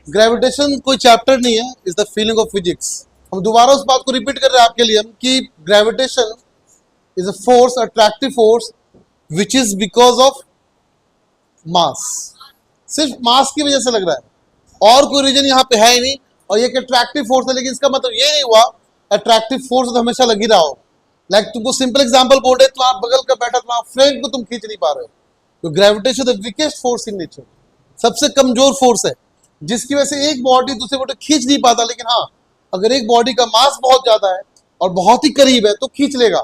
Gravitation कोई chapter नहीं है, is the feeling of physics. हम दोबारा उस बात को रिपीट कर रहे हैं आपके लिए हम कि gravitation is a force, attractive force which is because of मास। सिर्फ मास की वजह से लग रहा है और कोई रीजन यहाँ पे है ही नहीं। और ये एक अट्रैक्टिव फोर्स है, लेकिन इसका मतलब ये नहीं हुआ अट्रैक्टिव फोर्स तो हमेशा लग ही रहा हो। लाइक तुमको सिंपल एग्जांपल बोल रहे, तुम्हारा बगल का बैठा तुम्हारा फ्रेंड को तुम खींच नहीं पा रहे हो, तो gravitation the weakest force in nature, सबसे कमजोर फोर्स है जिसकी वजह से एक बॉडी दूसरे बॉडी खींच नहीं पाता। लेकिन हाँ, अगर एक बॉडी का मास बहुत ज्यादा है और बहुत ही करीब है तो खींच लेगा,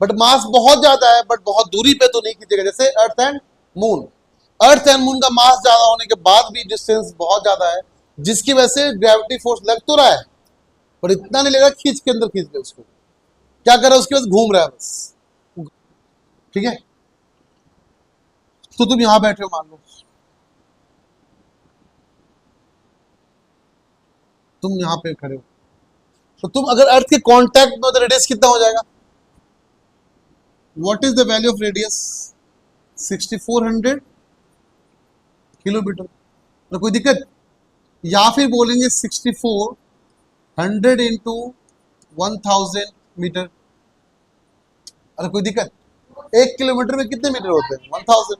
बट मास बहुत ज्यादा है बट बहुत दूरी पे तो नहीं खींचेगा। जैसे earth and moon, earth and moon का मास ज्यादा होने के बाद भी डिस्टेंस बहुत ज्यादा है, जिसकी वजह से ग्रेविटी फोर्स लग तो रहा है पर इतना नहीं लगा खींच के अंदर खींच ले उसको। क्या कर रहा है उसके बाद घूम रहा है बस, ठीक है। तो तुम यहां बैठे हो, मान लो तुम यहां पे खड़े हो, तो तुम अगर अर्थ के कांटेक्ट में हो तो रेडियस कितना हो जाएगा? What is the value of radius? 6400 kilometre. तो कोई दिक्कत? या फिर बोलेंगे 6400 इंटू 1000 मीटर। अरे कोई दिक्कत? 1 किलोमीटर में कितने मीटर होते हैं? 1000।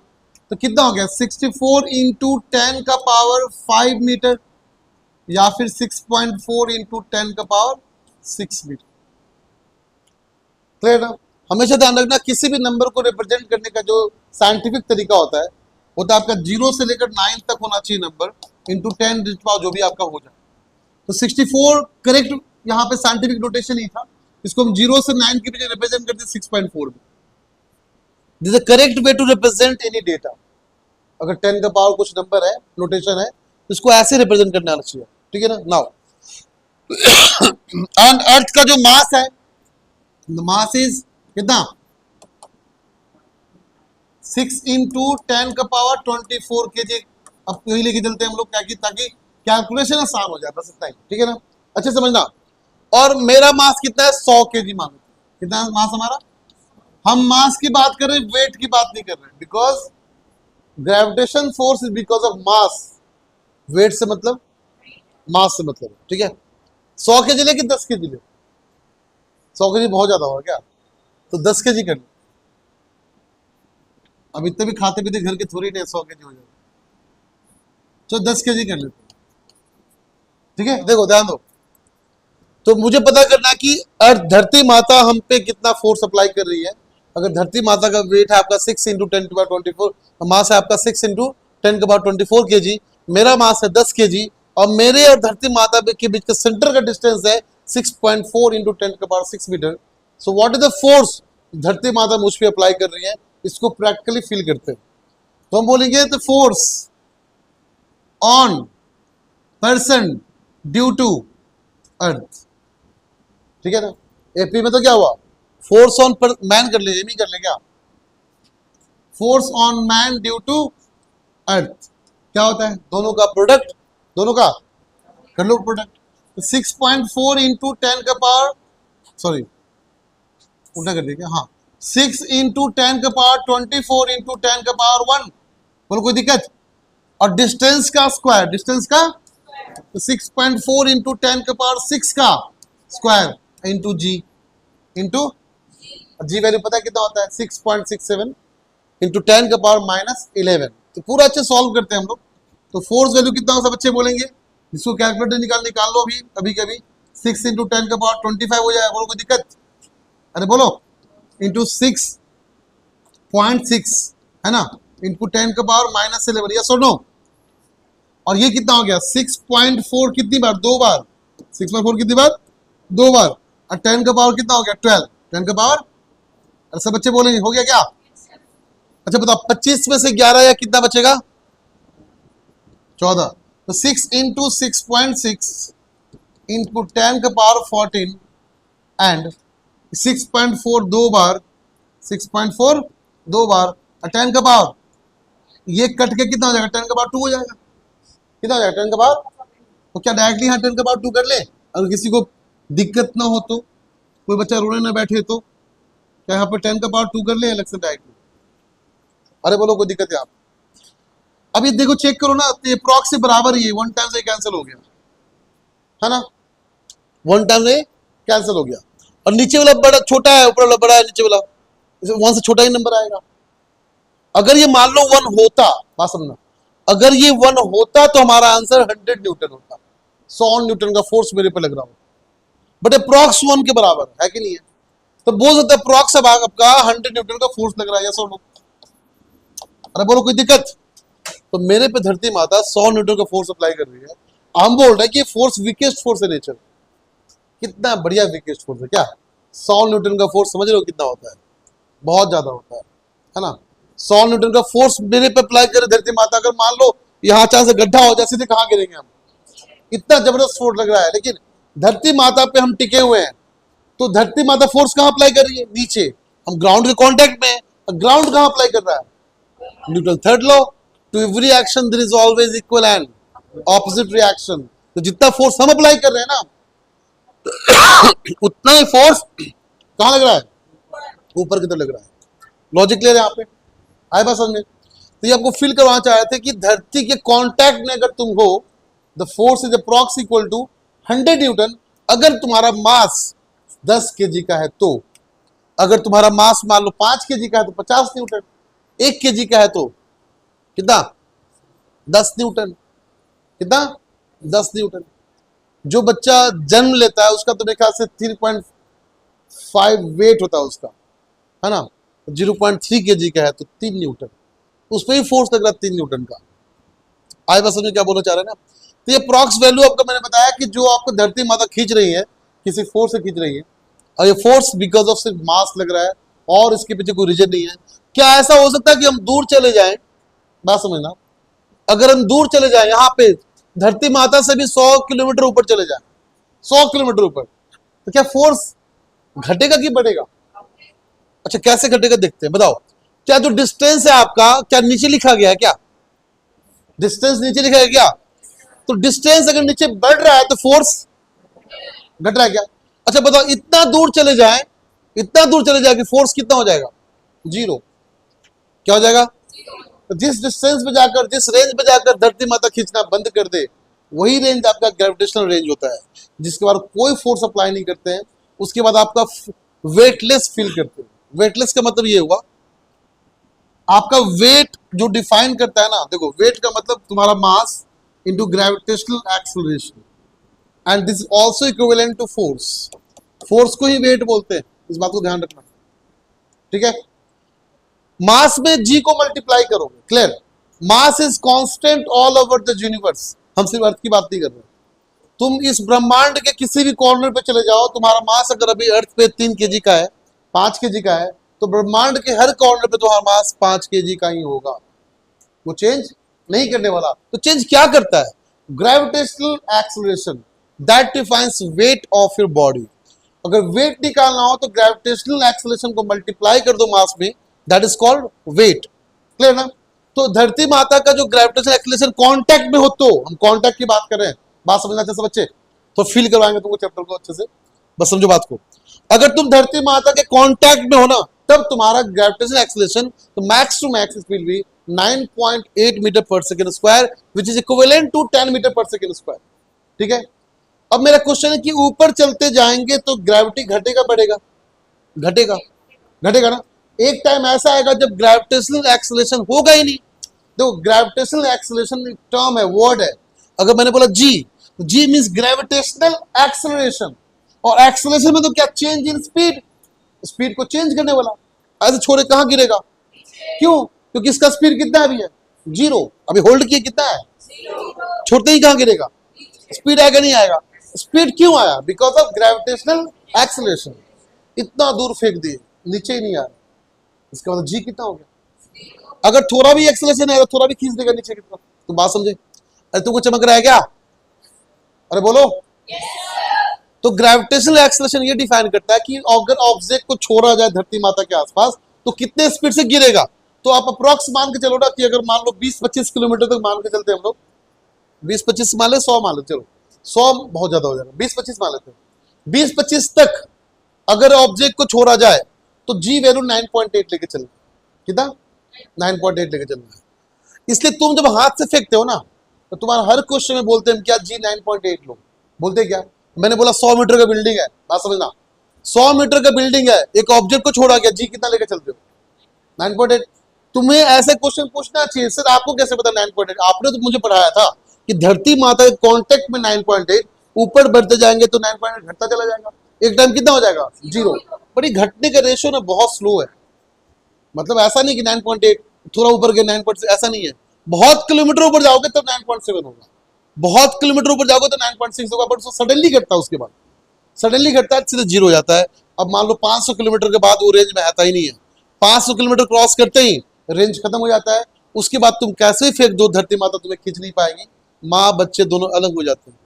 तो कितना हो गया? 64 इंटू 10 का पावर 5 मीटर, या फिर 6.4 इंटू 10 का पावर 6 मीटर। क्लियर ना? हमेशा ध्यान रखना, किसी भी नंबर को रिप्रेजेंट करने का जो साइंटिफिक तरीका होता है वो तो आपका 0 से लेकर 9 तक होना चाहिए नंबर, इंटू 10 जो भी आपका हो जाए। तो 64 करेक्ट यहाँ पे साइंटिफिक नोटेशन ही था, इसको हम 0 से 9 के बीच रिप्रेजेंट करते हैं 6.4 में। This is the correct way to represent any data. अगर 10 का पावर कुछ नंबर है, नोटेशन है, तो इसको ऐसे रिप्रेजेंट करना आना चाहिए, ठीक है ना। नाउ एंड अर्थ का जो मास है, मास इज कितना? 6 इंटू 10 का पावर 24 केजी। अब यही लेके चलते हैं हम लोग, क्या कि ताकि कैलकुलेशन आसान हो जाए, बस इतना ही, ठीक है ना। अच्छे समझना। और मेरा मास कितना है? 100 केजी मान लो। कितना मास हमारा? हम मास की बात कर रहे हैं, वेट की बात नहीं कर रहे, because gravitation force is because of mass. Weight से मतलब मास से मतलब, ठीक है। 100 केजी ले कि 10 केजी ले? 100 केजी बहुत ज्यादा होगा क्या? तो 10 केजी कर लो। अब इतने भी खाते पीते घर के थोड़ी नहीं 100 केजी हो जाएगा, तो 10 केजी कर लेते, ठीक है। देखो ध्यान दो, तो मुझे पता करना कि अर्थ धरती माता हम पे कितना फोर्स अप्लाई कर रही है। अगर धरती माता का वेट है आपका 6 इंटू 10 की पावर 24, मास है आपका 6 इंटू 10 की पावर 24 केजी, मेरा मास है 10 केजी, और मेरे और धरती माता के बीच का सेंटर का डिस्टेंस है 6.4 इंटू 10 की power 6 meter. So what is the force धरती माता मुझ पे अप्लाई कर रही है, इसको प्रैक्टिकली फील करते हैं। तो हम बोलेंगे the force on person due to earth, ठीक है ना। एपी में तो क्या हुआ? फोर्स ऑन मैन कर लीजिए, नहीं कर ले क्या? Force on man due to earth क्या होता है? दोनों का प्रोडक्ट, दोनों का कर लो प्रोडक्ट। 6.4 इंटू 10 का पावर, सॉरी उल्टा कर दिया क्या? हाँ, 6 इंटू 10 का पावर 24 इंटू 10 का पावर 1। बोलो कोई दिक्कत? और डिस्टेंस का स्क्वायर, डिस्टेंस का तो 6.4 इंटू 10 का पावर 6 का स्क्वायर इंटू जी, इंटू जी वैल्यू पता है कितना होता है? 6.67 इंटू 10 का पावर -11। तो पूरा अच्छे सॉल्व करते हैं हम लोग। तो फोर्स वैल्यू कितना हो सब बच्चे बोलेंगे? जिसको कैलकुलेटर निकाल लो अभी अभी कभी। 6 इंटू 10 का पावर 25 हो जाएगा। बोलो कोई दिक्कत? अरे बोलो, इंटू 6.6 है ना, इंटू 10 का पावर -11, यस और नो। और ये कितना हो गया? 6.4 कितनी बार? 2 बार। 6.4 कितनी बार? 2 बार। और 10 का पावर कितना हो गया? 12। 10 का पावर, अरे सब बच्चे बोलेंगे हो गया क्या? अच्छा बताओ, 25 में से 11 या कितना बचेगा? 14। तो 6 इंटू 6.6 इंटू 10 का पावर 14 एंड 6.4 2 बार, 6.4 2 बार, और 10 का पावर ये कट के कितना हो जाएगा? 10 का पावर 2 हो जाएगा। कितना हो जाएगा 10 का पावर? तो क्या डायरेक्टली यहाँ 10 का पावर 2 कर ले? अगर किसी को दिक्कत ना हो तो, कोई बच्चा रोने ना बैठे तो क्या यहाँ पर 10 का पावर 2 कर ले अलग से डायरेक्टली? अरे बोलो कोई दिक्कत है? आप अब ये देखो चेक करो ना, तो ये प्रॉक्स से बराबर ही है, 1 टाइम से कैंसिल हो गया, है ना, 1 टाइम से कैंसिल हो गया। और नीचे वाला बड़ा छोटा है, ऊपर वाला बड़ा है, नीचे वाला 1 से छोटा ही नंबर आएगा। अगर ये मान लो 1 होता, बात समझना, अगर ये 1 होता तो हमारा आंसर 100 न्यूटन होता, 100 न्यूटन का फोर्स मेरे पे लग रहा हो, बट अप्रॉक्स 1 के बराबर है कि नहीं है, तो बोल सकते हैं अप्रॉक्स अब आपका 100 न्यूटन का फोर्स लग रहा है, यस और नो? अरे बोलो कोई दिक्कत? तो मेरे पे धरती माता 100 न्यूटन का फोर्स अप्लाई कर रही है, हम बोल रहे हैं कि फोर्स वीकेस्ट फोर्स है नेचर। कितना बढ़िया वीकेस्ट फोर्स है क्या? 100 न्यूटन का फोर्स समझ रहे हो कितना होता है? बहुत ज्यादा होता है ना। 100 न्यूटन का फोर्स मेरे पे अप्लाई करे धरती माता, अगर मान लो यहाँ अचानक से गड्ढा हो जाए, सीधे कहाँ गिरेंगे हम? इतना जबरदस्त फोर्स लग रहा है, लेकिन धरती माता पे हम टिके हुए हैं, तो धरती माता फोर्स कहाँ अप्लाई कर रही है? नीचे। हम ग्राउंड के कांटेक्ट में, ग्राउंड कहाँ अप्लाई कर रहा है? Newton third law, to every action there is always equal and opposite reaction. तो जितना फोर्स हम अप्लाई कर रहे हैं ना, उतना ही फोर्स कहाँ लग रहा है? ऊपर की तरफ लग रहा है। लॉजिक क्लियर है यहाँ पे? आए बात समझ में? तो ये आपको फील करवाना चाह रहे थे कि धरती के कांटेक्ट में अगर तुम हो, the force is approx equal to 100 Newton. अगर तुम्हारा मास 10 केजी का है तो, अगर तुम्हारा मास मान लो 5 केजी का है तो 50 न्यूटन, 1 केजी का है तो कितना? 10 न्यूटन। कितना? 10 न्यूटन। जो बच्चा जन्म लेता है उसका तो मेरे ख्याल से 3.5 वेट होता है उसका, है ना, 0.3 केजी का है तो 3 न्यूटन, उस पर ही फोर्स लग रहा है 3 न्यूटन का। आज बस समझे क्या बोलना चाह रहे हैं ना? तो ये प्रॉक्स वैल्यू आपको मैंने बताया कि जो आपको धरती माता खींच रही है, किसी फोर्स से खींच रही है, और ये फोर्स बिकॉज ऑफ सिर्फ मास लग रहा है और इसके पीछे कोई रीजन नहीं है। क्या ऐसा हो सकता है कि हम दूर चले जाएं? बात समझना, अगर हम दूर चले जाएं, यहाँ पे धरती माता से भी 100 किलोमीटर ऊपर चले जाएं, 100 किलोमीटर ऊपर, तो क्या फोर्स घटेगा कि बढ़ेगा? अच्छा कैसे घटेगा देखते हैं, बताओ। क्या जो डिस्टेंस है आपका, क्या नीचे लिखा गया है क्या? डिस्टेंस नीचे लिखा है क्या? तो डिस्टेंस अगर नीचे बढ़ रहा है तो फोर्स घट रहा है क्या? अच्छा बताओ, इतना दूर चले जाए, इतना दूर चले जाए कि फोर्स कितना हो जाएगा? 0। क्या हो जाएगा? तो जिस डिस्टेंस पे जाकर, जिस रेंज पे जाकर धरती माता खींचना बंद कर दे, वही रेंज आपका ग्रेविटेशनल रेंज होता है, जिसके बाद कोई फोर्स अप्लाई नहीं करते हैं, उसके बाद आपका वेटलेस फील करते हैं। वेटलेस का मतलब ये हुआ, आपका वेट जो डिफाइन करता है ना, देखो वेट का मतलब तुम्हारा mass into gravitational acceleration, and this also equivalent to force. Force को ही वेट बोलते हैं, इस बात को ध्यान रखना, ठीक है। मास में g को मल्टीप्लाई करोगे, clear? Mass is constant all over the universe, हम सिर्फ अर्थ की बात नहीं कर रहे। तुम इस ब्रह्मांड के किसी भी कॉर्नर पे चले जाओ, तुम्हारा मास अगर अभी अर्थ पे 3 केजी का है, 5 केजी का है, तो ब्रह्मांड के हर कॉर्नर पे तुम्हारा मास 5 केजी का ही होगा, वो चेंज नहीं करने वाला। तो चेंज क्या करता है? Gravitational acceleration, that defines weight of your body. अगर वेट निकालना हो तो ग्रेविटेशनल एक्सेलरेशन को मल्टीप्लाई कर दो मास में, that is called weight, clear ना? तो धरती माता का जो ग्रेविटेशनल एक्सेलरेशन कांटेक्ट में हो, तो हम कांटेक्ट की बात कर रहे हैं, बात समझना चाहिए सब बच्चे, तो फील करवाएंगे तुमको चैप्टर को अच्छे से, बस समझो बात को। अगर तुम धरती माता के कांटेक्ट में हो ना, तब तुम्हारा ग्रेविटेशनल एक्सेलरेशन तो max to max it will be 9.8 metre per second square, which is equivalent to 10 metre per second square, ठीक है। अब मेरा क्वेश्चन है कि ऊपर चलते जाएंगे तो ग्रेविटी घटेगा बढ़ेगा? घटेगा, घटेगा ना। एक टाइम ऐसा आएगा जब ग्रेविटेशनल एक्सेलरेशन होगा ही नहीं। देखो ग्रेविटेशनल एक्सेलरेशन टर्म है, वर्ड है। अगर मैंने बोला जी, तो जी मींस ग्रेविटेशनल एक्सेलरेशन, और एक्सेलरेशन में तो क्या? चेंज इन स्पीड, स्पीड को चेंज करने वाला। ऐसे छोड़े कहां गिरेगा? क्यों? क्योंकि इसका स्पीड कितना अभी है? 0। अभी होल्ड किया कितना है? 0। छोड़ते ही कहां गिरेगा? स्पीड आएगा नहीं आएगा? स्पीड क्यों आया? Because of gravitational acceleration. इतना दूर फेंक दिए, नीचे ही नहीं आ रहा, इसका मतलब जी कितना हो गया? अगर थोड़ा भी एक्सेलरेशन है, थोड़ा भी खींच देगा नीचे की तरफ, तो बात समझे? अरे तुमको चमक रहा है क्या? अरे बोलो। तो ग्रेविटेशनल एक्सेलरेशन ये डिफाइन करता है कि अगर ऑब्जेक्ट को छोड़ा जाए धरती माता के आसपास तो कितने स्पीड से गिरेगा। तो आप अप्रॉक्स मान के चलो ना कि अगर मान लो 20-25 किलोमीटर तक मान के चलते हम लोग, 20-25 मान ले, 100 मान ले, चलो 100 बहुत ज्यादा हो जाएगा, 20-25 मान लेते हैं। 20-25 तक अगर ऑब्जेक्ट को छोड़ा जाए तो जी वैल्यू 9.8 लेके चलना, कितना? 9.8 लेके चलना है। इसलिए तुम जब हाथ से फेंकते हो ना, तो तुम्हारा हर क्वेश्चन में बोलते हैं क्या जी 9.8 लो, बोलते क्या? मैंने बोला 100 मीटर का बिल्डिंग है, बात समझना, 100 मीटर का बिल्डिंग है, एक ऑब्जेक्ट को छोड़ा गया, जी कितना लेकर चलते हो? 9.8। तुम्हें ऐसे क्वेश्चन पूछना चाहिए, सर आपको कैसे पता 9.8? आपने तो मुझे पढ़ाया था कि धरती माता के कांटेक्ट में 9.8, ऊपर बढ़ते जाएंगे तो 9.8 घटता चला जाएगा, एक टाइम कितना हो जाएगा? 0। बट ये घटने का रेशियो ना बहुत स्लो है, मतलब ऐसा नहीं कि 9.8 थोड़ा ऊपर गया 9.6, ऐसा नहीं है। बहुत किलोमीटर ऊपर जाओगे तब 9.7 होगा, बहुत किलोमीटर ऊपर जाओगे तो 9.6 होगा, बट सडनली घटता है, उसके बाद सडनली घटता है, सीधे 0 हो जाता है। अब मान लो 500 किलोमीटर के बाद वो रेंज में आता ही नहीं है, 500 किलोमीटर क्रॉस करते ही रेंज खत्म हो जाता है। उसके बाद तुम कैसे ही फेंक दो, धरती माता तुम्हें खींच नहीं पाएगी, माँ बच्चे दोनों अलग हो जाते हैं।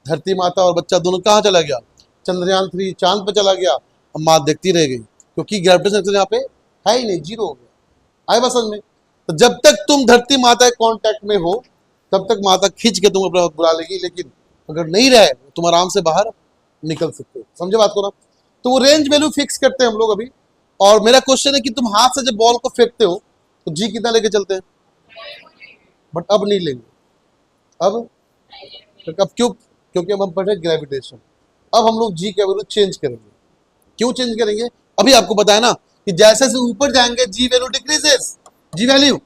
धरती माता और बच्चा दोनों कहाँ चला गया? चंद्रयान 3 चांद पर चला गया, अब माँ देखती रह गई, क्योंकि ग्रेविटेशन यहाँ पे है ही नहीं, 0 हो गया। आए बस समझ में? तो जब तक तुम धरती माता के कांटेक्ट में हो तब तक माता खींच के तुम अपना बुला लेगी, लेकिन अगर नहीं रहे तुम आराम से बाहर निकल सकते हो। समझे बात को ना? तो वो रेंज वैल्यू फिक्स करते हैं हम लोग अभी। और मेरा क्वेश्चन है कि तुम हाथ से जब बॉल को फेंकते हो तो जी कितना लेके चलते हैं? बट अब नहीं लेंगे, अब क्यों? क्योंकि अब हम पढ़े ग्रेविटेशन, अब हम लोग जी का वैल्यू चेंज करेंगे। क्यों चेंज करेंगे? अभी आपको पता है ना कि जैसे जैसे ऊपर जाएंगे जी वैल्यू डिक्रीजेस, जी वैल्यू।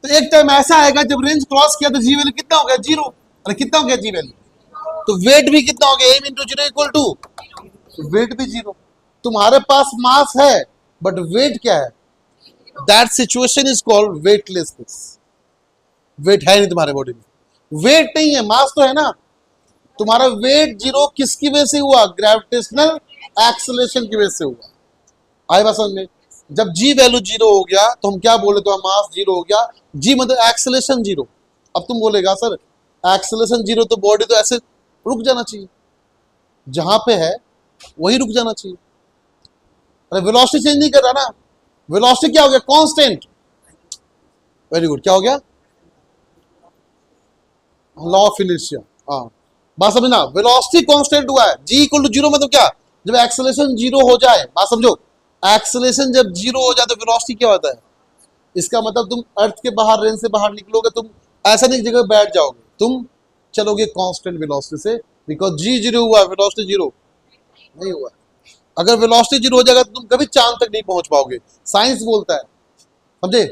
तो एक टाइम ऐसा आएगा जब रेंज क्रॉस किया तो जी वैल्यू कितना हो गया? 0। अरे कितना हो गया जी वैल्यू? तो वेट भी कितना हो गया? m into 0 equal to weight भी 0। तुम्हारे पास मास है बट वेट क्या है? That situation is called weightlessness. Weight है नहीं तुम्हारे बॉडी में, वेट नहीं है, मास तो है ना। तुम्हारा वेट 0 किसकी वजह से हुआ? ग्रेविटेशनल एक्सेलरेशन की वजह से हुआ। आई बात समझ में? जब जी वैल्यू 0 हो गया तो हम क्या बोले? तो मास 0 हो गया, जी मतलब एक्सेलरेशन 0। अब तुम बोलेगा सर एक्सेलरेशन 0 तो बॉडी तो ऐसे रुक जाना चाहिए, जहां पे है वही रुक जाना चाहिए। अरे वेलोसिटी चेंज नहीं कर रहा ना, वेलोसिटी क्या हो गया? कांस्टेंट। वेरी गुड, क्या हो गया? Law of inertia. हाँ बात समझना, वेलोसिटी कांस्टेंट हुआ है, जी इक्वल टू 0 मतलब क्या? जब एक्सेलरेशन 0 हो जाए, बात समझो, एक्सेलरेशन जब 0 हो जाए तो वेलोसिटी क्या होता है? इसका मतलब तुम अर्थ के बाहर, रेंज से बाहर निकलोगे, तुम ऐसा नहीं जगह बैठ जाओगे, तुम चलोगे कांस्टेंट वेलोसिटी से, बिकॉज जी 0 हुआ, वेलोसिटी 0 नहीं हुआ। अगर वेलोसिटी 0 हो जाएगा तो तुम कभी चांद तक नहीं पहुंच पाओगे, साइंस बोलता है। समझे?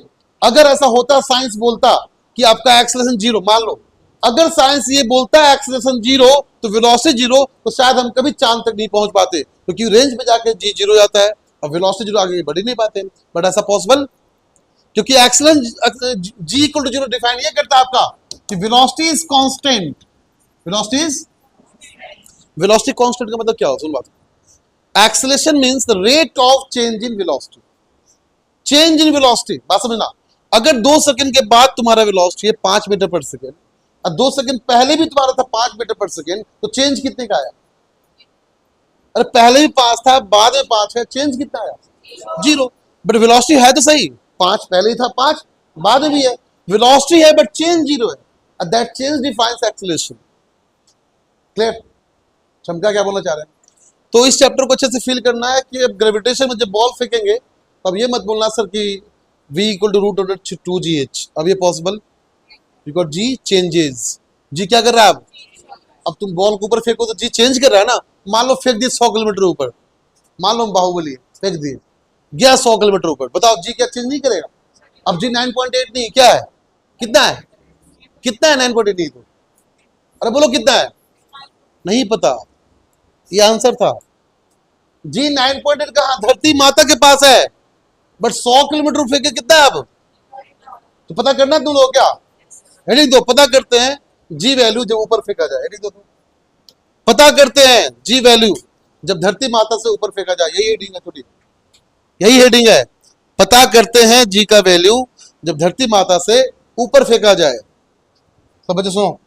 अगर ऐसा होता, साइंस बोलता कि आपका एक्सेलरेशन 0, मान लो अगर साइंस ये बोलता है एक्सेलरेशन 0 तो वेलोसिटी 0, तो शायद हम कभी चांद तक नहीं पहुंच पाते, क्योंकि रेंज में जाके जी 0 हो जाता है और वेलोसिटी 0 आगे बढ़ ही नहीं पाते। बट ऐसा पॉसिबल, क्योंकि acceleration g equal to 0 define ये करता है आपका कि velocity is constant. Velocity constant का मतलब क्या हो? सुन बात, acceleration means the rate of change in velocity, change in velocity. बात समझना, अगर 2 सेकंड के बाद तुम्हारा वेलोसिटी है 5 मीटर पर सेकंड और 2 सेकंड पहले भी तुम्हारा था 5 मीटर पर सेकंड, तो चेंज कितने का आया? अरे पहले भी 5 था, बाद में 5 है, चेंज कितना आया? 0। बट वेलोसिटी है तो सही, 5 पहले ही था, 5 बाद में भी है, वेलोसिटी है बट चेंज 0 है, that change defines acceleration. Clear? चमका क्या बोलना चाह रहे हैं? तो इस चैप्टर को अच्छे से फील करना है कि अब ग्रेविटेशन में जब बॉल फेंकेंगे तब ये मत बोलना सर कि v equal to root over 2gh, अब ये पॉसिबल, बिकॉज जी चेंजेस। जी क्या कर रहा है? अब तुम बॉल को ऊपर फेंको तो जी चेंज कर रहा है ना। मान लो फेंक दिए 100 किलोमीटर ऊपर, मान लो बाहुबली फेंक दिए, गया 100 किलोमीटर ऊपर, बताओ जी क्या चेंज नहीं करेगा? अब जी 9.8 नहीं, क्या है? कितना है? कितना है? 9.8 नहीं तो अरे बोलो कितना है? नहीं पता, ये आंसर था। जी 9.8 कहां? धरती माता के पास है, बट 100 किलोमीटर फेंके कितना है? अब तो पता करना तुम लोग, क्या हेडिंग दो, पता करते हैं जी वैल्यू जब ऊपर फेंका जाए, हेडिंग दो, पता करते हैं जी वैल्यू जब धरती माता से ऊपर फेंका जाए, यही हेडिंग है छोटी, यही हेडिंग है, पता करते हैं जी का वैल्यू जब धरती माता से ऊपर फेंका जाए। सब बच्चे सुनो,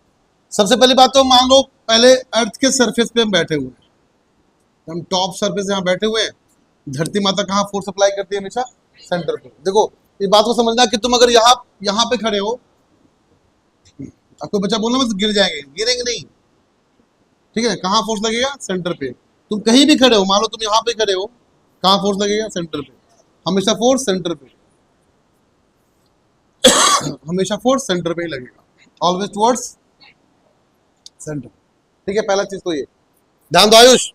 सबसे पहली बात तो मान लो पहले अर्थ के सरफेस पे हम बैठे हुए हैं, हम टॉप सरफेस यहाँ बैठे हुए हैं, धरती माता कहाँ फोर्स अप्लाई करती है? हमेशा सेंटर पे। देखो इस बात को समझना कि तुम अगर यहाँ पे खड़े हो, आपको बच्चा बोलना बस गिर जाएंगे, गिरेंगे नहीं, ठीक है? कहाँ फोर्स लगेगा? सेंटर पे। तुम कहीं भी खड़े हो, मान लो तुम यहाँ पे खड़े हो, कहाँ फोर्स लगेगा? सेंटर पे, हमेशा फोर्स सेंटर पे। हमेशा फोर्स सेंटर पे ही लगेगा, ऑलवेज टुवर्ड्स सेंटर। ठीक है, पहला चीज तो ये ध्यान दो आयुष।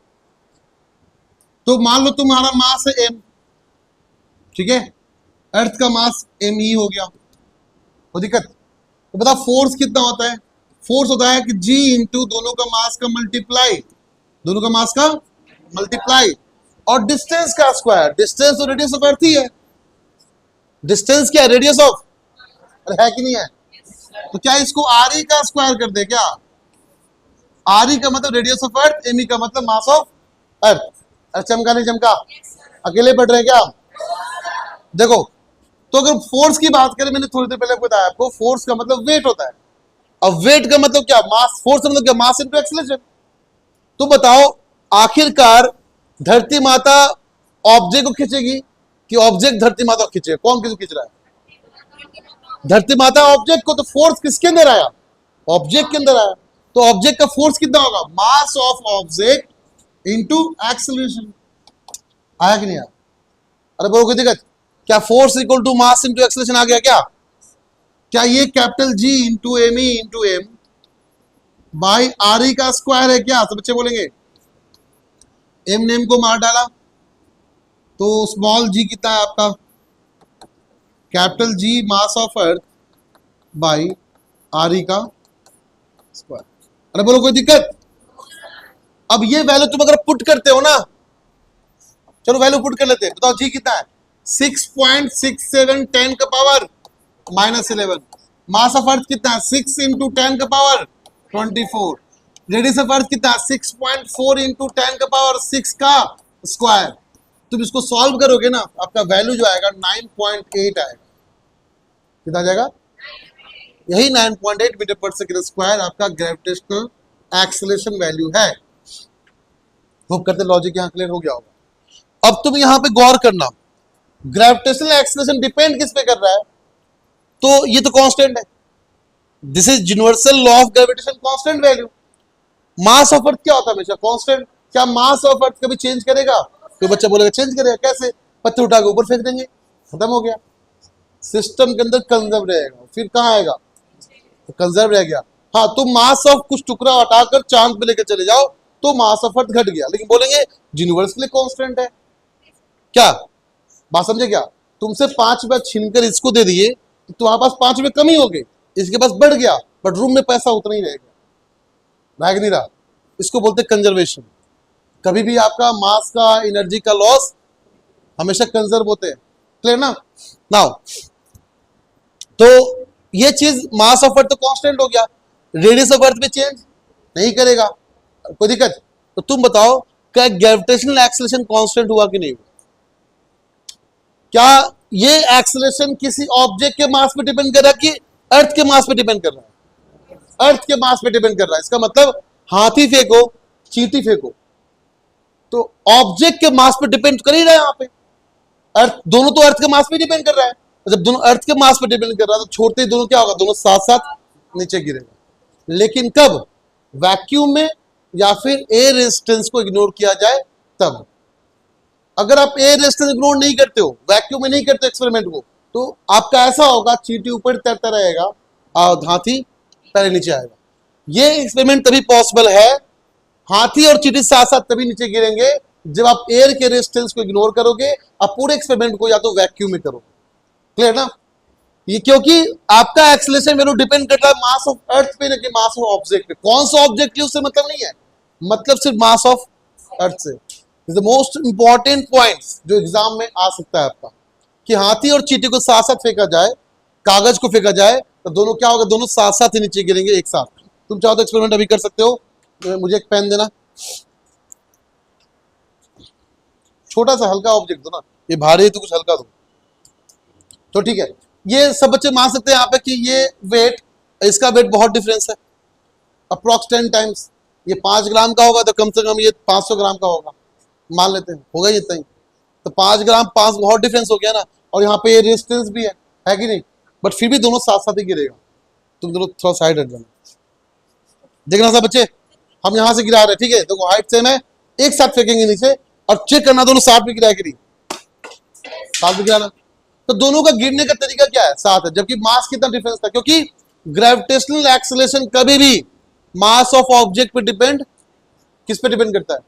तो मान लो तुम्हारा मास है m, ठीक है, अर्थ का मास m ही हो गया, कोई दिक्कत? तो बता फोर्स कितना होता है? फोर्स होता है कि g इंटू दोनों का मास का मल्टीप्लाई, दोनों का मास का मल्टीप्लाई, और डिस्टेंस का स्क्वायर। डिस्टेंस तो रेडियस ऑफ अर्थ ही है। डिस्टेंस क्या है? रेडियस ऑफ, अरे है कि नहीं है? तो क्या इसको आर ई का स्क्वायर कर दे क्या? आर ई का मतलब radius of earth, M E का मतलब मास ऑफ अर्थ। अरे चमका नहीं चमका? अकेले पढ़ रहे हैं क्या? देखो, तो अगर फोर्स की बात करें, मैंने थोड़ी देर पहले बताया आपको, फोर्स का मतलब वेट होता है। अब वेट का मतलब क्या? मास। फोर्स का मतलब क्या? मास इनटू एक्सीलरेशन। तो बताओ, आखिरकार धरती माता ऑब्जेक्ट को खींचेगी कि ऑब्जेक्ट धरती माता को खींचेगा? कौन किसको खींच रहा है? धरती माता ऑब्जेक्ट को। तो फोर्स किसके अंदर आया? ऑब्जेक्ट के अंदर आया। तो ऑब्जेक्ट का फोर्स कितना होगा? Mass of object into acceleration. आया कि नहीं आया? अरे बोलो कोई दिक्कत? क्या force equal to mass into acceleration आ गया क्या? क्या ये capital ji into M E into M by R E का स्क्वायर है क्या? सब बच्चे बोलेंगे। एम ने एम को मार डाला तो स्मॉल जी कितना है आपका? Capital G mass of earth by R E का स्क्वायर। अरे बोलो कोई दिक्कत? अब ये वैल्यू तुम अगर पुट करते हो ना, चलो वैल्यू पुट कर लेते हैं। बताओ जी कितना है? 6.67 10 का पावर -11। मास ऑफ अर्थ कितना है? 6 इंटू 10 का पावर 24। रेडियस ऑफ अर्थ कितना है? 6.4 इंटू 10 का पावर 6 का स्क्वायर। तुम इसको सॉल्व करोगे ना, आपका वैल्यू जो आएगा 9.8 आएगा। कितना आ जाएगा? यही 9.8 मीटर पर सेकंड स्क्वायर आपका ग्रेविटेशनल एक्सेलरेशन वैल्यू है। होप करते लॉजिक यहां क्लियर हो गया होगा। अब तुम यहां पे गौर करना, ग्रेविटेशनल एक्सेलरेशन डिपेंड किस पे कर रहा है? तो ये तो कांस्टेंट है, this is universal law of gravitation, constant value. Mass of अर्थ क्या होता है? हमेशा कांस्टेंट। क्या मास ऑफ अर्थ कभी चेंज करेगा? कोई बच्चा बोलेगा चेंज करेगा कैसे? पत्थर उठा के ऊपर फेंक देंगे, खत्म हो गया। सिस्टम के अंदर कंजर्व रहेगा। फिर कहां आएगा? तो कंजर्व रह गया। हाँ, तो मास ऑफ कुछ टुकड़ा हटाकर चांद पे लेकर चले जाओ तो मास ऑफ अर्थ घट गया, लेकिन बोलेंगे यूनिवर्सली कांस्टेंट है। क्या बात समझे क्या? तुमसे 5 रुपया छीनकर इसको दे दिए तो तुम्हारे पास 5 रुपये कम ही हो गए, इसके पास बढ़ गया, बट रूम में पैसा उतना ही रहेगा, रह नहीं रहा। इसको बोलते कंजर्वेशन। कभी भी आपका मास का, एनर्जी का लॉस हमेशा कंजर्व होते हैं। क्लियर ना? नाउ तो ये चीज मास ऑफ अर्थ तो कांस्टेंट हो गया, रेडियस ऑफ अर्थ में चेंज नहीं करेगा, कोई दिक्कत? तो तुम बताओ, क्या ग्रेविटेशनल एक्सेलरेशन कांस्टेंट हुआ कि नहीं हुआ? क्या ये एक्सेलरेशन किसी ऑब्जेक्ट के मास पे डिपेंड कर रहा है कि अर्थ के मास पे डिपेंड कर रहा है? अर्थ के मास पे डिपेंड कर रहा है। इसका मतलब हाथी फेंको, चींटी फेंको, तो ऑब्जेक्ट के मास पे डिपेंड कर ही रहा है। यहाँ पे अर्थ, दोनों तो अर्थ के मास पे डिपेंड कर रहा है। जब दोनों अर्थ के मास पे डिपेंड कर रहा है तो छोड़ते ही दोनों क्या होगा? दोनों साथ साथ नीचे गिरेगा। लेकिन कब? वैक्यूम में, या फिर एयर रेजिस्टेंस को इग्नोर किया जाए तब। अगर आप एयर रेजिस्टेंस इग्नोर नहीं करते हो, वैक्यूम में नहीं करते एक्सपेरिमेंट को, तो आपका ऐसा होगा, चींटी ऊपर तैरता रहेगा और हाथी पहले नीचे आएगा। ये एक्सपेरिमेंट तभी पॉसिबल है, हाथी और चींटी साथ साथ तभी नीचे गिरेंगे जब आप एयर के रेजिस्टेंस को इग्नोर करोगे। आप पूरे एक्सपेरिमेंट को या तो वैक्यूम में करोगे। क्लियर ना? ये क्योंकि आपका एक्सेलरेशन वैल्यू डिपेंड करता है मास ऑफ अर्थ पे, ना कि मास ऑफ ऑब्जेक्ट पे। कौन सा ऑब्जेक्ट है उससे मतलब नहीं है, मतलब सिर्फ मास ऑफ अर्थ से। Is the most important points जो एग्जाम में आ सकता है आपका, कि हाथी और चींटी को साथ साथ फेंका जाए, कागज को फेंका जाए, तो दोनों क्या होगा? दोनों साथ साथ ही नीचे गिरेंगे एक साथ। तुम चाहो तो एक्सपेरिमेंट अभी कर सकते हो। मुझे एक पेन देना, छोटा सा हल्का ऑब्जेक्ट दो ना, ये भारी है तो कुछ हल्का दो। तो ठीक है, ये सब बच्चे मान सकते हैं यहाँ पे कि ये वेट, इसका वेट बहुत डिफरेंस है, अप्रॉक्स 10 टाइम्स। ये 5 ग्राम का होगा तो कम से कम ये 500 ग्राम का होगा, मान लेते हैं, होगा ही इतना ही। तो 5 ग्राम 5 बहुत डिफरेंस हो गया ना। और यहाँ पे ये रेजिस्टेंस भी है कि नहीं? बट फिर भी दोनों साथ साथ ही गिरेगा। तुम दोनों थोड़ा साइड हट जाना, देखना सब बच्चे, हम यहाँ से गिरा रहे हैं, ठीक है? देखो हाइट सेम है, एक साथ फेंकेंगे नीचे, और चेक करना दोनों साथ में गिरा कि नहीं, साथ में गिराना। तो दोनों का गिरने का तरीका क्या है? साथ है, जबकि मास कितना डिफरेंस था, क्योंकि ग्रेविटेशनल एक्सेलरेशन कभी भी मास ऑफ ऑब्जेक्ट पे डिपेंड, किस पे डिपेंड करता है?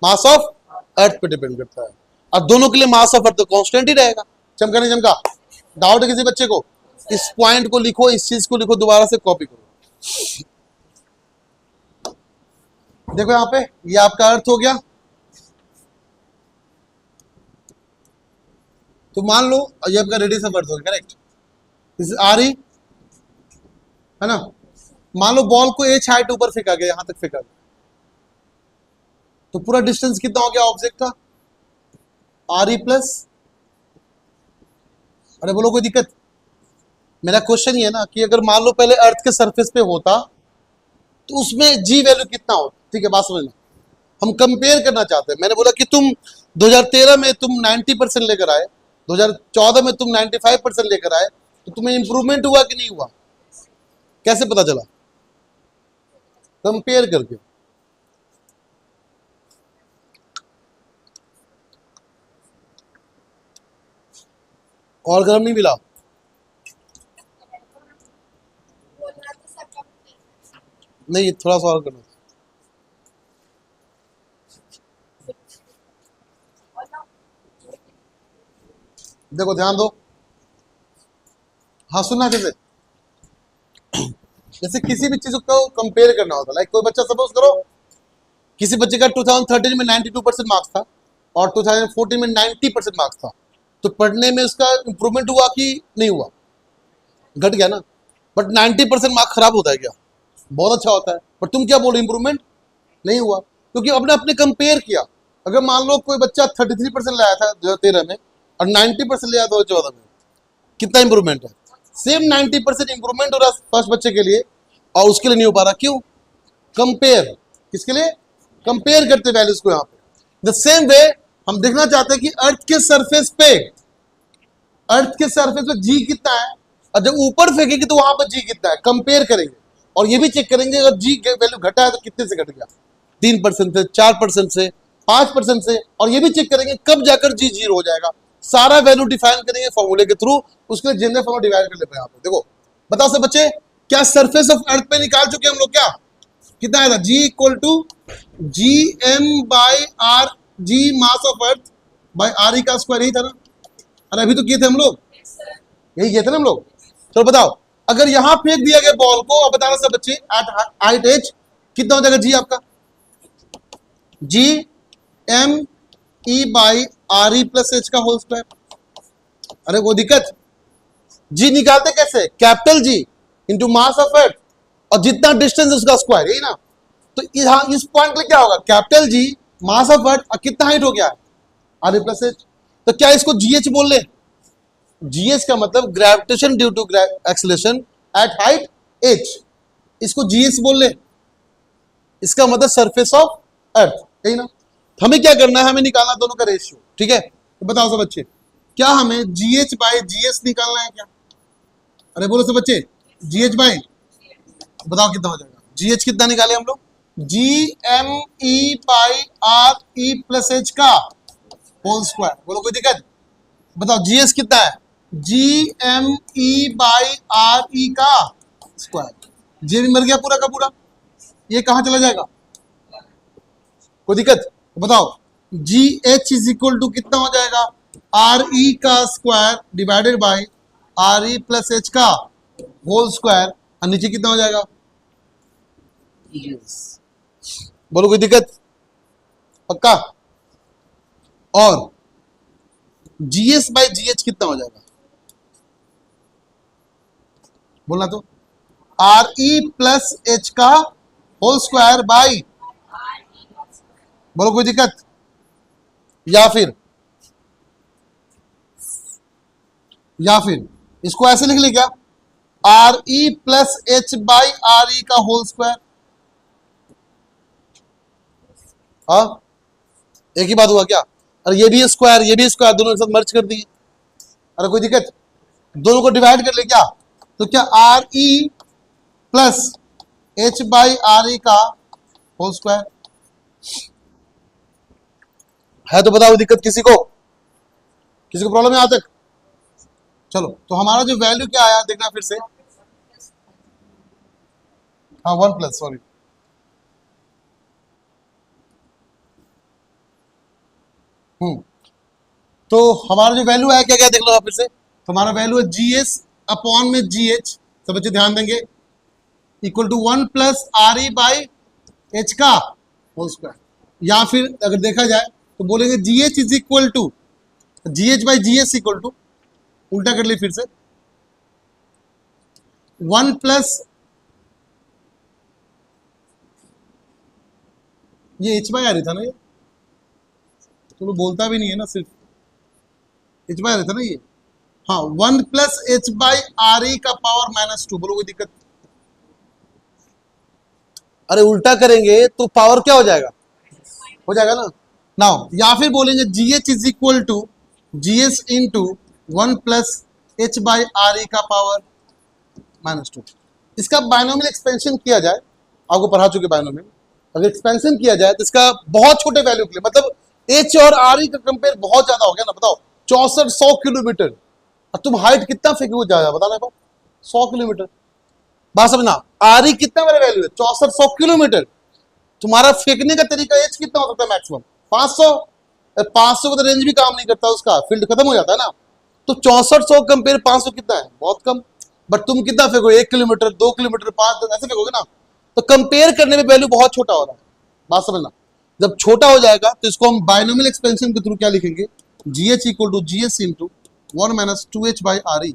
मास ऑफ अर्थ पे डिपेंड करता है। और दोनों के लिए मास ऑफ अर्थ तो कांस्टेंट ही रहेगा। चमका नहीं चमका? डाउट है किसी बच्चे को? इस पॉइंट को लिखो, इस चीज को लिखो, दोबारा से कॉपी करो। देखो यहां पे, ये आपका अर्थ हो गया। तो मान लो ये आपका रेडियस ऑफ अर्थ हो गया, करेक्ट? दिस आ रही है ना। मान लो बॉल को एच हाइट ऊपर फेंका गया, यहां तक फेंका गया, तो पूरा डिस्टेंस कितना हो गया ऑब्जेक्ट का? आर ई प्लस, अरे बोलो कोई दिक्कत? मेरा क्वेश्चन ये है ना कि अगर मान लो पहले अर्थ के सरफेस पे होता तो उसमें जी वैल्यू कितना होता? ठीक है, बात समझना, हम कंपेयर करना चाहते हैं। मैंने बोला कि तुम 2013 में तुम 90% लेकर आए, 2014 में तुम 95% लेकर आए, तो तुम्हें इंप्रूवमेंट हुआ कि नहीं हुआ? कैसे पता चला? कंपेयर करके। और गर्म नहीं मिला? नहीं, थोड़ा सा और करना। देखो ध्यान दो, हाँ सुनना। जैसे जैसे किसी भी चीज को कंपेयर करना होता है, लाइक कोई बच्चा, सपोज करो किसी बच्चे का 2013 में 92% मार्क्स था और 2014 में 90% मार्क्स था, तो पढ़ने में उसका इंप्रूवमेंट हुआ कि नहीं हुआ? घट गया ना। बट 90% मार्क्स खराब होता है क्या? बहुत अच्छा होता है। पर तुम क्या बोलो, इंप्रूवमेंट नहीं हुआ, क्योंकि अपने अपने कंपेयर किया। अगर मान लो कोई बच्चा 33% लाया था 2013 में और 90% लिया 2014 में, कितना इंप्रूवमेंट है? सेम 90% इंप्रूवमेंट हो रहा फर्स्ट बच्चे के लिए, और उसके लिए नहीं हो पा रहा। क्यों? कंपेयर। किसके लिए? कंपेयर करते वैल्यूज को। यहां पे द सेम वे हम देखना चाहते हैं कि अर्थ के सरफेस पे जी कितना है, और जब ऊपर फेंकेंगे तो वहां पर जी कितना है, कंपेयर करेंगे। और ये भी चेक करेंगे अगर जी वैल्यू घटा है तो कितने से घट गया, 3% से, 4% से, 5% से। और ये भी चेक करेंगे कब जाकर जी 0 हो जाएगा। सारा वैल्यू डिफाइन करेंगे फॉर्मूले के थ्रू, उसके लिए जनरल फॉर्मूला डिवाइड कर लेते हैं। यहाँ पे देखो, बताओ सब बच्चे, क्या सरफेस ऑफ अर्थ पे निकाल चुके हम लोग? क्या कितना आया था? G equal to G M by R, G mass of earth by R E का स्क्वायर, यही था ना? अरे अभी तो किए थे हम लोग, यही किए थे ना हम लोग। चलो बताओ, अगर यहां फेंक दिया गया बॉल को, अब बताना सब बच्चे, एट हाइट एच कितना हो जाएगा जी आपका? G M E by R E plus H का होल स्क्वायर। अरे वो दिक्कत, जी निकालते कैसे? Capital ji into mass of earth और जितना डिस्टेंस उसका स्क्वायर, यही ना? तो यहां इस पॉइंट पे क्या होगा? Capital G mass of earth, और कितना हाइट हो गया है? R E plus H. तो क्या इसको जीएच बोल ले? जीएच का मतलब gravitation due to acceleration at height H, इसको जीएच बोल ले। इसका मतलब सरफेस ऑफ अर्थ, यही ना? हमें क्या करना है? हमें निकालना दोनों का रेशियो। ठीक है, तो बताओ सब बच्चे, क्या हमें जीएच बाय जीएस निकालना है क्या? अरे बोलो सब बच्चे, जीएच बाय, बताओ कितना हो जाएगा? जीएच कितना निकाले हम लोग? G M E by R E plus H का होल स्क्वायर। बोलो कोई दिक्कत? बताओ जीएस कितना है? G M E by R E का स्क्वायर। जे भी मर गया पूरा का पूरा, ये कहां चला जाएगा? कोई दिक्कत? बताओ, g h is equal to कितना हो जाएगा? आर ई का square divided by R E plus H का होल स्क्वायर, और नीचे कितना हो जाएगा? बोलो कोई दिक्कत? पक्का? और जीएस बाई जीएच कितना हो जाएगा? बोलना तो, आर ई प्लस एच का होल स्क्वायर बाई, बोलो कोई दिक्कत? या फिर इसको ऐसे लिख ले क्या? Are E plus H by R E का होल स्क्वायर। हाँ, एक ही बात हुआ क्या? अरे ये भी स्क्वायर, ये भी स्क्वायर, दोनों एक साथ मर्ज कर दिए। अरे कोई दिक्कत? दोनों को डिवाइड कर ले क्या? तो क्या are E plus H by R E का होल स्क्वायर है? तो बताओ दिक्कत किसी को? किसी को प्रॉब्लम है यहां तक? चलो तो हमारा जो वैल्यू क्या आया देखना फिर से, हाँ 1 प्लस, सॉरी तो हमारा जो वैल्यू है क्या क्या देख लो आप फिर से। तो हमारा वैल्यू है GS अपॉन में GH, सब बच्चे ध्यान देंगे, इक्वल टू 1 प्लस RE बाई H का होल स्क्वायर, या फिर अगर देखा जाए तो बोलेंगे GH is equal to GH by GS equal to, उल्टा कर ली फिर से, 1 प्लस ये H बाई RE था ना, ये तो बोलता भी नहीं है ना, सिर्फ H बाई RE था ना ये, हाँ 1 प्लस H बाई RE का पावर -2, बोलो कोई दिक्कत? अरे उल्टा करेंगे तो पावर क्या हो जाएगा, हो जाएगा ना। नाउ या फिर बोलेंगे GH is equal to GS into 1 प्लस H बाई RE का पावर -2। इसका बायनोमियल एक्सपेंशन किया जाए, आपको पढ़ा चुके बायनोमियल, अगर एक्सपेंशन किया जाए तो इसका बहुत छोटे वैल्यू के लिए, मतलब H और RE का कंपेयर बहुत ज्यादा हो गया ना, बताओ 6400 किलोमीटर, और तुम हाइट कितना फेंके हो जाएगा बताना, 100 किलोमीटर, बात समझना। RE कितना मेरा वैल्यू है 6400 किलोमीटर, तुम्हारा फेंकने का तरीका एच कितना हो सकता है मैक्सिमम 500, 500 का तो रेंज भी काम नहीं करता, उसका फील्ड खत्म हो जाता है ना। तो 6400 कंपेयर 500 कितना है, बहुत कम, बट तुम कितना फेंको 1 किलोमीटर 2 किलोमीटर 5 ऐसे फेंकोगे ना, तो कंपेयर करने में वैल्यू बहुत छोटा हो रहा है, बात समझना। जब छोटा हो जाएगा तो इसको हम बायनोमियल एक्सपेंशन के थ्रू क्या लिखेंगे, GH equal to GS into 1 minus 2H by RE।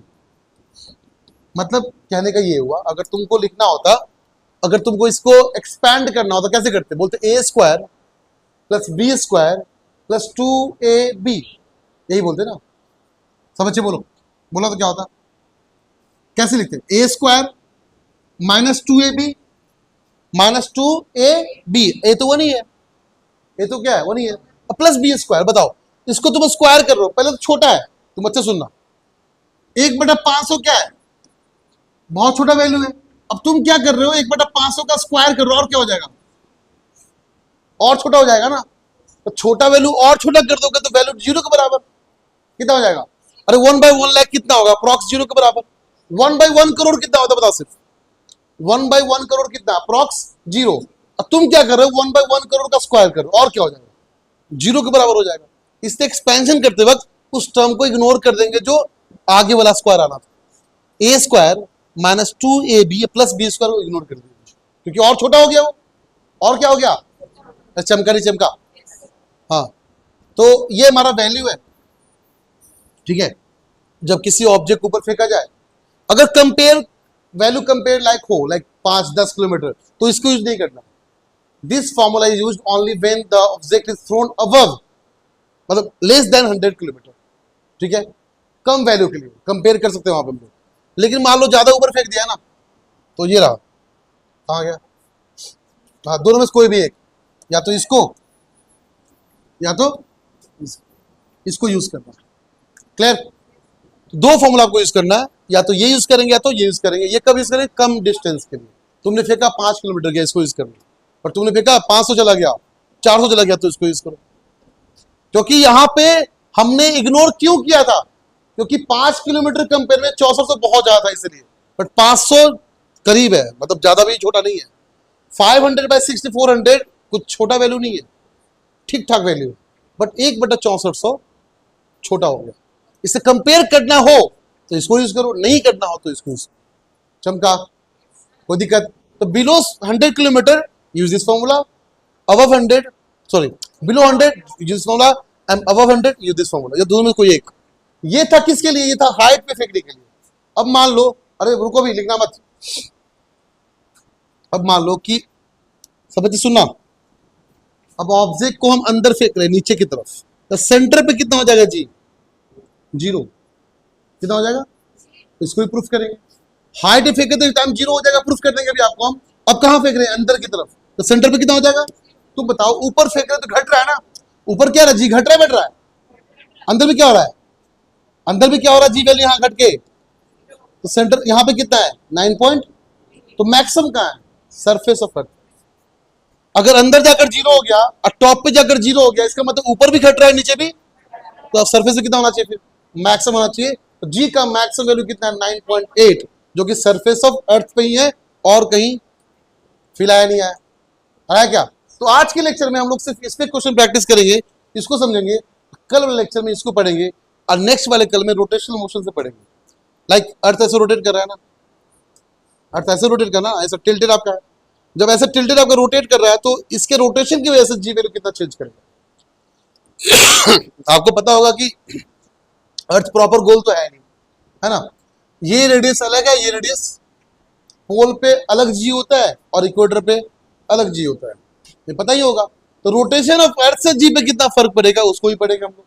मतलब कहने का ये हुआ, अगर तुमको लिखना होता, अगर तुमको इसको एक्सपैंड करना होता कैसे करते, बोलते A square plus B square plus 2AB, यही बोलते ना, समझे, बोलो बोला तो क्या होता, कैसे लिखते A square minus 2AB minus 2AB, ए तो वो नहीं है, ए तो क्या है वो नहीं है, प्लस B स्क्वायर, बताओ इसको तुम स्क्वायर कर रहे हो, पहले तो छोटा है, तुम अच्छे सुनना, 1/500 क्या है, बहुत छोटा वैल्यू है, अब तुम क्या कर रहे हो 1/500 का स्क्वायर कर रहे हो, और क्या हो जाएगा, और छोटा हो जाएगा ना, तो छोटा वैल्यू और छोटा कर दोगे तो वैल्यू 0 के बराबर, कितना हो जाएगा, अरे 1/1 लाख कितना होगा, अप्रॉक्स 0 के बराबर, 1/1 करोड़ कितना होता है बताओ, सिर्फ 1/1 करोड़ कितना, अप्रॉक्स 0, अब तुम क्या कर रहे हो 1/1 करोड़ का स्क्वायर कर रहे हो, और क्या हो जाएगा, 0 के बराबर हो जाएगा। इससे एक्सपेंशन करते वक्त उस टर्म को इग्नोर कर देंगे जो आगे वाला स्क्वायर आना था, A square minus 2AB plus B square को इग्नोर कर देंगे, क्योंकि और छोटा हो गया वो, और क्या हो गया, चमका नहीं चमका, हाँ, तो ये हमारा वैल्यू है, ठीक है। जब किसी ऑब्जेक्ट के ऊपर फेंका जाए, अगर कंपेयर वैल्यू कंपेयर लाइक हो, लाइक 5-10 किलोमीटर, तो इसको यूज नहीं करना, this formula is used only when the object is throne above, मतलब लेस देन 100 किलोमीटर, ठीक है, कम वैल्यू के लिए कंपेयर कर सकते हैं वहां पे हम लोग। लेकिन मान लो ज्यादा ऊपर फेंक दिया ना, तो ये रहा, कहाँ गया, हाँ दोनों में से कोई भी एक, या तो इसको या तो इसको यूज करना, क्लियर। दो फॉर्मूला आपको यूज करना है, या तो ये यूज करेंगे या तो ये यूज करेंगे। ये कब यूज करेंगे, कम डिस्टेंस के लिए, तुमने फेंका 5 किलोमीटर गया, इसको यूज करना, और तुमने फेंका 500 चला गया 400 चला गया, तो इसको यूज करो। क्योंकि यहां पे हमने इग्नोर क्यों किया था, क्योंकि 5 किलोमीटर कंपेयर में 6400 बहुत ज्यादा था इसलिए, बट 500 करीब है, मतलब ज्यादा भी छोटा नहीं है, 500 बाई 6400 कुछ छोटा वैल्यू नहीं है, ठीक ठाक वैल्यू है, बट 1/6400 छोटा हो गया। इसे कंपेयर करना हो तो इसको यूज करो, नहीं करना हो तो इसको यूज करो, चमका, कोई दिक्कत। तो below 100 kilometre use this formula, above 100 sorry below 100 use this formula, and above 100 use this formula, ये दोनों में कोई एक। ये था किसके लिए, ये था हाइट पे फेंकने के लिए। अब मान लो, अरे रुको भी, लिखना मत, अब मान लो कि सब बच्चे सुनना, अब ऑब्जेक्ट को हम अंदर फेंक रहे हैं नीचे की तरफ, तो सेंटर पे कितना हो जाएगा जी, 0, कितना हो जाएगा, इसको भी प्रूफ करेंगे, हाइट फेंके तो टाइम 0 हो जाएगा, प्रूफ कर देंगे अभी आपको हम। अब कहां फेंक रहे हैं, अंदर की तरफ, तो सेंटर पे कितना हो जाएगा, तुम बताओ, ऊपर फेंक रहे तो घट रहा है ना, ऊपर क्या रहा है जी, घट रहा है, बढ़ रहा है, अंदर भी क्या हो रहा है, अंदर भी क्या हो रहा है जी, वैल्यू यहां घट के, तो सेंटर यहां पे कितना है 9 पॉइंट, तो मैक्सिमम कहां है, सरफेस ऑफ अर्थ। अगर अंदर जाकर 0 हो गया और टॉप पे जाकर 0 हो गया, इसका मतलब ऊपर भी घट रहा है नीचे भी, तो सरफेस पे कितना होना चाहिए, फिर मैक्सिमम होना चाहिए तो जी का मैक्सिमम वैल्यू कितना है 9.8, जो कि सरफेस ऑफ अर्थ पे ही है और कहीं फिलाया नहीं आया क्या? तो आज के लेक्चर में हम लोग सिर्फ इस पे क्वेश्चन प्रैक्टिस करेंगे, इसको समझेंगे, कल वाले लेक्चर में इसको पढ़ेंगे और नेक्स्ट वाले कल में रोटेशनल मोशन से पढ़ेंगे। लाइक अर्थ ऐसे रोटेट कर रहा है ना, अर्थ ऐसे रोटेट करना, ऐसा टिल्टेड आपका है, जब ऐसे टिल्टेड आपका रोटेट कर रहा है तो इसके रोटेशन की वजह से जी वैल्यू कितना चेंज करेगा। आपको पता होगा कि अर्थ प्रॉपर गोल तो है नहीं, है ना, ये रेडियस अलग है, ये रेडियस पोल पे अलग जी होता है और इक्वेटर पे अलग जी होता है, ये पता ही होगा। तो रोटेशन ऑफ अर्थ से जी पे कितना फर्क पड़ेगा उसको ही पढ़ेंगे हम लोग,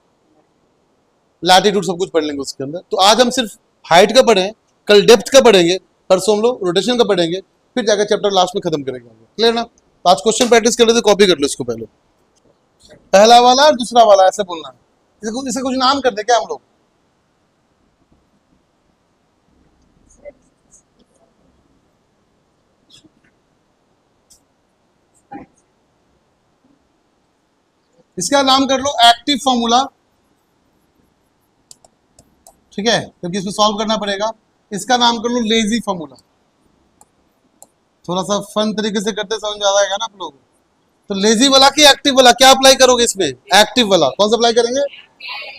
लैटिट्यूड सब कुछ पढ़ लेंगे उसके अंदर। तो आज हम सिर्फ हाइट का पढ़े, कल डेप्थ का पढ़ेंगे, परसों हम लोग रोटेशन का पढ़ेंगे, फिर जाकर चैप्टर लास्ट में खत्म करेंगे। क्लियर ना? तो आज क्वेश्चन प्रैक्टिस कर लेते, कॉपी कर लो इसको, पहले पहला वाला और दूसरा वाला ऐसे बोलना है। इसे कुछ नाम कर दे क्या हम लोग? इसका नाम कर लो एक्टिव फॉर्मूला, ठीक है, क्योंकि इसको सॉल्व करना पड़ेगा। इसका नाम कर लो लेजी फॉर्मूला, थोड़ा सा फन तरीके से करते समझ आ जाएगा ना आप लोग। तो लेजी वाला की एक्टिव वाला क्या अप्लाई करोगे इसमें? एक्टिव वाला। कौन सा अप्लाई करेंगे?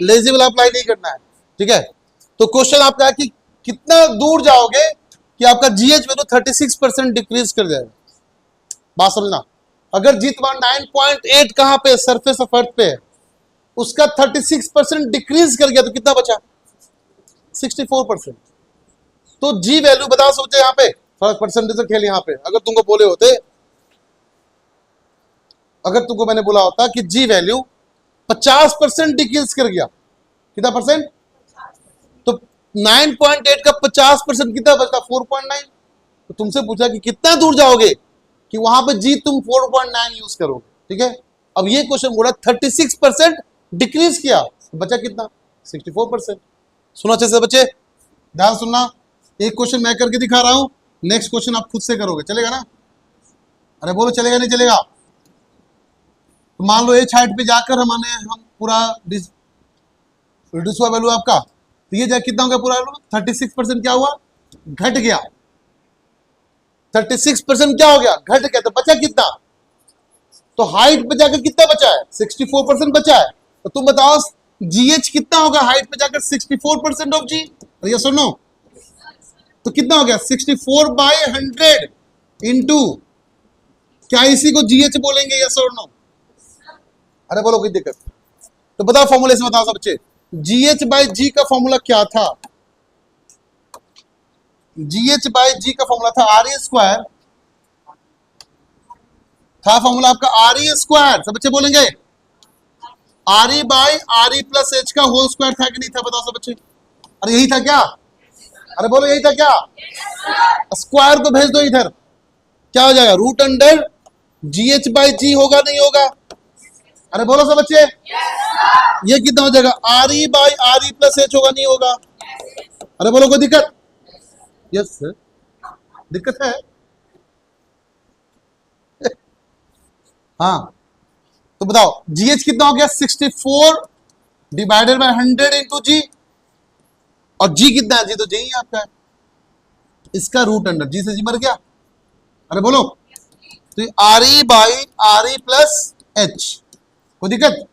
लेजी वाला अप्लाई नहीं करना है, ठीक है। तो क्वेश्चन आपका है कि कितना दूर जाओगे कि आपका जीएच वैल्यू 36% डिक्रीज कर जाएगा। बात समझना, अगर जी तुम्हारा 9.8 कहां पे सरफेस ऑफ अर्थ पे है, उसका 36% डिक्रीज कर गया तो कितना बचा? 64%। तो जी वैल्यू बताओ सोचे यहां पे, थोड़ा परसेंटेज से खेल यहां पे। अगर तुमको बोले होते, अगर तुमको मैंने बोला होता कि जी वैल्यू 50% डिक्रीज कर गया, कितना परसेंट? तो 9.8 का 50% कितना बचता? 4.9। तो तुमसे पूछा कि कितना दूर जाओगे कि वहां पे जी तुम 4.9 यूज करोगे, ठीक है। अब ये क्वेश्चन बोला 36% डिक्रीज किया, बचा कितना? 64%। सुनो अच्छे से बच्चे, ध्यान सुनना। एक क्वेश्चन मैं करके दिखा रहा हूं, नेक्स्ट क्वेश्चन आप खुद से करोगे, चलेगा ना? अरे बोलो चलेगा नहीं चलेगा? तो मान लो एच हाइट पे जाकर हम पूरा रिड्यूस हुआ वैल्यू आपका, तो ये जाए कितना हो गया पूरा वैल्यू? 36% क्या हुआ? घट गया। 36% क्या हो गया? घट गया। तो बचा कितना? तो हाइट पे जाकर कितना बचा है? 64% बचा है। तो तुम बताओ जीएच कितना होगा हाइट पे जाकर? 64% ऑफ जी। ये सुनो, तो कितना हो गया? 64/100 इंटू, क्या इसी को जीएच बोलेंगे? यस और नो? अरे बोलो कोई दिक्कत? तो बताओ फॉर्मूले से बताओ सब बच्चे, जीएच बाई जी का फॉर्मूला क्या था? जीएच बाई जी का फॉर्मूला था आर ई स्क्वायर, था फॉर्मूला आपका आर ई स्क्वायर। सब बच्चे बोलेंगे are E by R E plus H का होल स्क्वायर था कि नहीं था? बताओ सब बच्चे। अरे यही था क्या? अरे बोलो यही था क्या? स्क्वायर को भेज दो इधर, क्या हो जाएगा? रूट अंडर जीएच बाई जी होगा नहीं होगा? अरे बोलो सब बच्चे, ये कितना हो जाएगा? R E by R E plus H होगा नहीं होगा? अरे बोलो कोई दिक्कत? यस सर, दिक्कत है। हाँ, तो बताओ जीएच कितना हो गया? 64 डिवाइडेड बाय 100 इंटू जी, और जी कितना है? जी तो जी ही आपका है, इसका रूट अंडर, जी से जी मर गया। अरे बोलो, तो R E by R E plus H, कोई दिक्कत?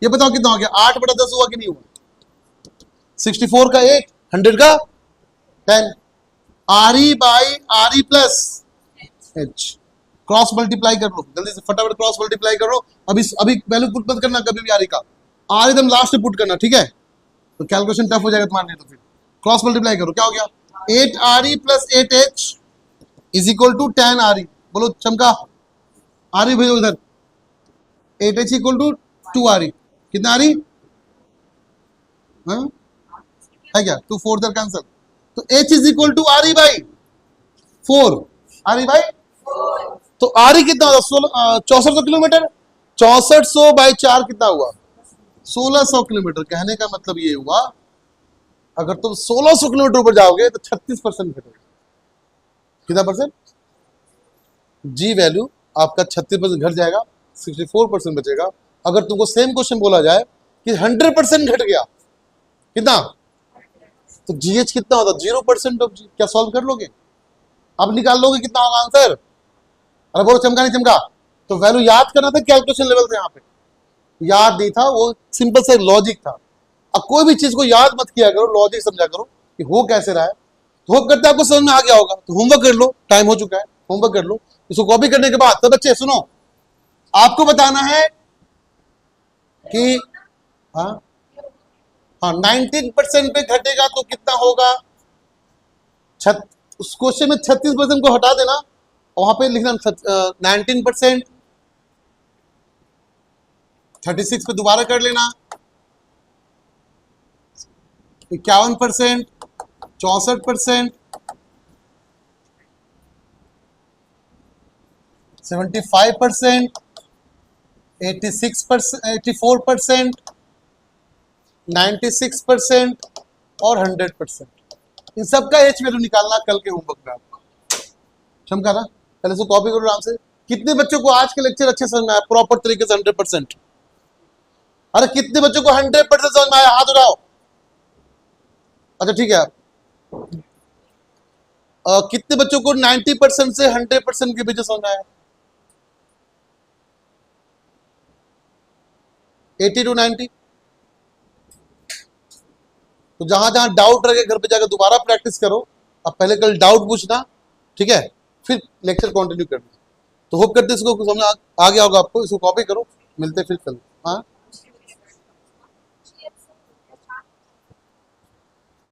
ये बताओ कितना हो गया? 8/10 हुआ कि नहीं हुआ? 64 का 8, 100 का 10, R E by R E plus H. Cross multiply कर लो जल्दी से, फटाफट क्रॉस मल्टीप्लाई कर लो। अभी वैल्यू पुट मत करना कभी भी आर ई का, आर एकदम लास्ट में पुट करना, ठीक है? तो कैलकुलेशन टफ हो जाएगा तुम्हारे लिए। तो फिर क्रॉस मल्टीप्लाई करो, क्या हो गया? 8 R E plus 8 H is equal to 10 R E. बोलो चमका, आर ई भेजो इधर। 8 H equal to 2 R E. कितना आर ई है क्या? 2 4 इधर कैंसल, तो H is equal to R E by 4। R E by, तो आर ई कितना होगा? 6400 किलोमीटर। 6400 बाई 4 कितना हुआ? 1600 किलोमीटर। कहने का मतलब ये हुआ, अगर तुम 1600 किलोमीटर ऊपर जाओगे तो 36% घटेगा। कितना परसेंट? जी वैल्यू आपका 36% घट जाएगा, 64% बचेगा। अगर तुमको सेम क्वेश्चन बोला जाए कि 100% घट गया, कितना? तो जीएच कितना होता है 0% ऑफ जी। क्या सॉल्व कर लोगे? अब निकाल लोगे कितना होगा आंसर? अरे बोलो चमका नहीं चमका? तो वैल्यू याद करना था कैलकुलेशन लेवल से, यहाँ पे याद नहीं था, वो सिंपल से लॉजिक था। अब कोई भी चीज को याद मत किया करो, लॉजिक समझा करो कि हो कैसे रहा है। तो होप करते आपको समझ में आ गया होगा। तो होमवर्क कर लो, टाइम हो चुका है, होमवर्क कर लो। इसको कॉपी करने के बाद तो बच्चे सुनो, आपको बताना है कि हाँ हाँ 19% पे घटेगा तो कितना होगा। उस क्वेश्चन में 36% को हटा देना और वहां पे लिखना 19%, 36 पे दोबारा कर लेना, 51%, 64%, 75%, 86%, 84%, 96% और 100%। इन सब का एच वैल्यू निकालना कल के होमवर्क में आपको। समझा ना? पहले से कॉपी करो आराम से। कितने बच्चों को आज के लेक्चर अच्छे समझ में आया प्रॉपर तरीके से 100%? अरे कितने बच्चों को 100% समझ में आया? हाथ उठाओ। अच्छा ठीक है। कितने बच्चों को 90% से 100% के बीच समझ में आया? 80 to 90। तो जहां जहां डाउट रहे घर पे जाकर दोबारा प्रैक्टिस करो। अब पहले कल डाउट पूछना, ठीक है, फिर लेक्चर कंटिन्यू करना। तो होप करते इसको समझ आ गया होगा आपको। इसको कॉपी करो, मिलते फिर कल। हाँ।